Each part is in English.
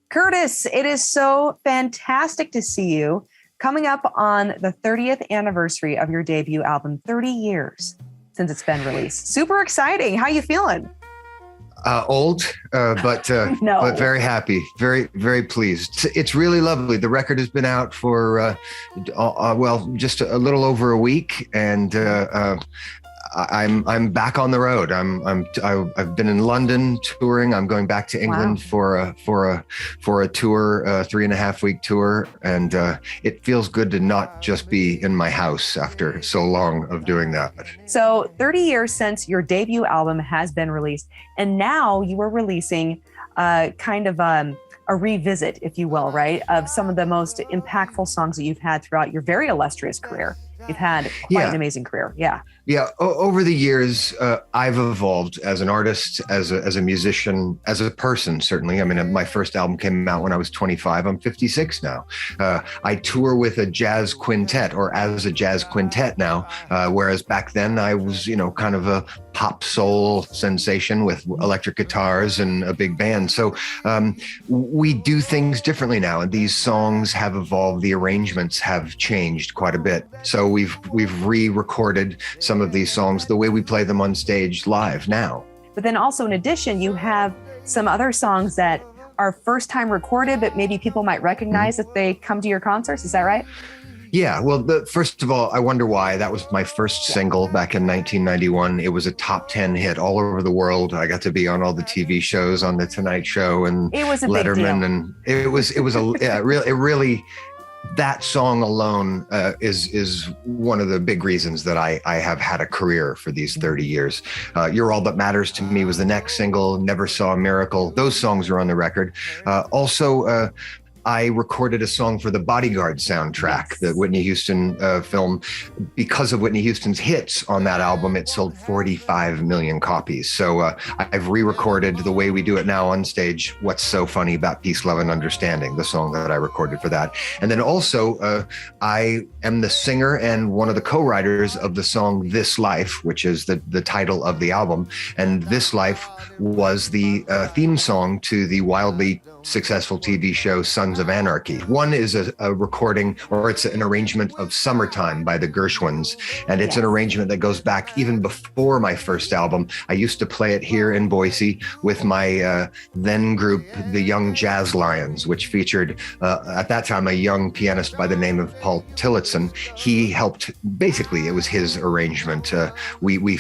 Curtis, it is so fantastic to see you coming up on the 30th anniversary of your debut album, 30 years since it's been released. Super exciting. How you feeling? Old, but No. but very happy, very, very pleased. It's really lovely. The record has been out for, just a little over a week, and I'm back on the road. I've been in London touring. I'm going back to England for a tour, 3.5-week tour, and it feels good to not just be in my house after so long of doing that. So 30 years since your debut album has been released, and now you are releasing kind of a revisit, if you will, right, of some of the most impactful songs that you've had throughout your very illustrious career. You've had quite an amazing career. Yeah. Yeah. Over the years, I've evolved as an artist, as a musician, as a person, certainly. I mean, my first album came out when I was 25. I'm 56 now. I tour with a jazz quintet, or as a jazz quintet now, whereas back then I was, kind of a pop soul sensation with electric guitars and a big band. So we do things differently now, and these songs have evolved. The arrangements have changed quite a bit. So we've re-recorded some of these songs the way we play them on stage live now. But then also, in addition, you have some other songs that are first time recorded, but maybe people might recognize if they come to your concerts. Is that right? Yeah, well, first of all, I Wonder Why. That was my first single back in 1991. It was a top 10 hit all over the world. I got to be on all the TV shows, on The Tonight Show and it was a Letterman, big deal. And it really. That song alone is one of the big reasons that I have had a career for these 30 years. You're All That Matters to Me was the next single. Never Saw a Miracle. Those songs are on the record. Also, I recorded a song for the Bodyguard soundtrack, the Whitney Houston film. Because of Whitney Houston's hits on that album, it sold 45 million copies. So I've re-recorded The Way We Do It Now on stage, What's So Funny About Peace, Love, and Understanding, the song that I recorded for that. And then also, I am the singer and one of the co-writers of the song This Life, which is the title of the album. And This Life was the theme song to the wildly successful TV show Sons of Anarchy. One is a recording, or it's an arrangement of Summertime by the Gershwins. And it's an arrangement that goes back even before my first album. I used to play it here in Boise with my then group, the Young Jazz Lions, which featured at that time a young pianist by the name of Paul Tillotson. He helped, basically it was his arrangement. We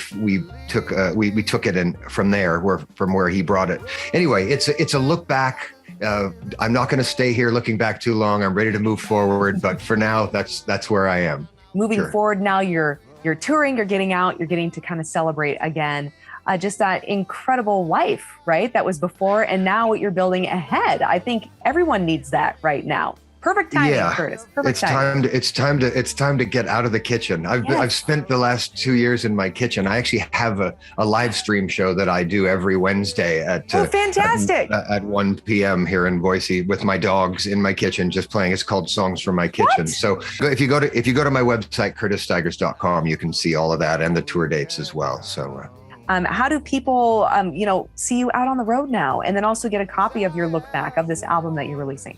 took it in from there, from where he brought it. Anyway, it's a look back. I'm not going to stay here looking back too long. I'm ready to move forward, but for now, that's where I am. Moving forward, now you're touring, you're getting out, you're getting to kind of celebrate again. Just that incredible life, right? That was before, and now what you're building ahead. I think everyone needs that right now. Perfect timing, Curtis. Perfect timing. It's time to get out of the kitchen. I've spent the last 2 years in my kitchen. I actually have a live stream show that I do every Wednesday at fantastic at 1 p.m. here in Boise with my dogs in my kitchen, just playing. It's called Songs from My Kitchen. What? So if you go to my website, curtisstigers.com, you can see all of that and the tour dates as well. So. How do people, see you out on the road now, and then also get a copy of your look back of this album that you're releasing?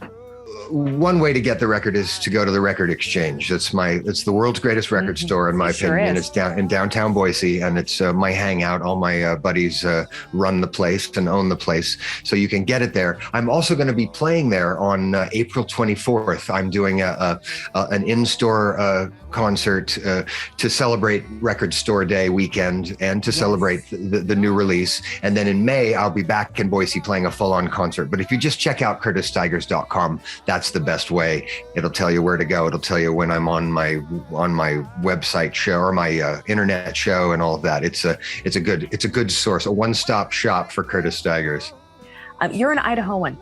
One way to get the record is to go to the Record Exchange. It's the world's greatest record store, in my opinion. It's down in downtown Boise, and it's my hangout. All my buddies run the place and own the place, so you can get it there. I'm also going to be playing there on April 24th. I'm doing an in-store concert to celebrate Record Store Day weekend and to celebrate the new release. And then in May, I'll be back in Boise playing a full-on concert. But if you just check out curtisstigers.com, that's the best way. It'll tell you where to go. It'll tell you when I'm on my website show or my internet show and all of that. It's a good source, a one-stop shop for Curtis Stigers. You're an Idahoan,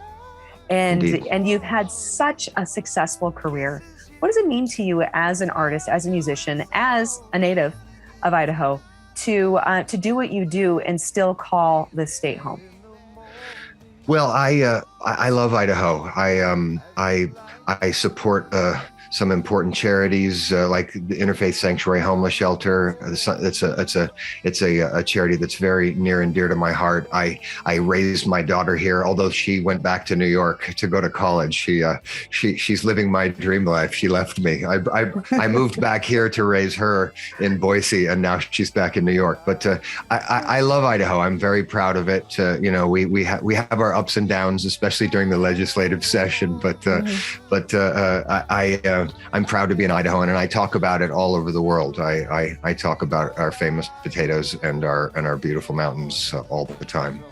and you've had such a successful career. What does it mean to you as an artist, as a musician, as a native of Idaho, to do what you do and still call this state home? Well, I love Idaho. I support some important charities like the Interfaith Sanctuary Homeless Shelter. It's a charity that's very near and dear to my heart. I raised my daughter here, although she went back to New York to go to college. She's living my dream life. She left me. I moved back here to raise her in Boise, and now she's back in New York. But I love Idaho. I'm very proud of it. We have our ups and downs, especially during the legislative session. But I'm proud to be an Idahoan, and I talk about it all over the world. I talk about our famous potatoes and our beautiful mountains all the time.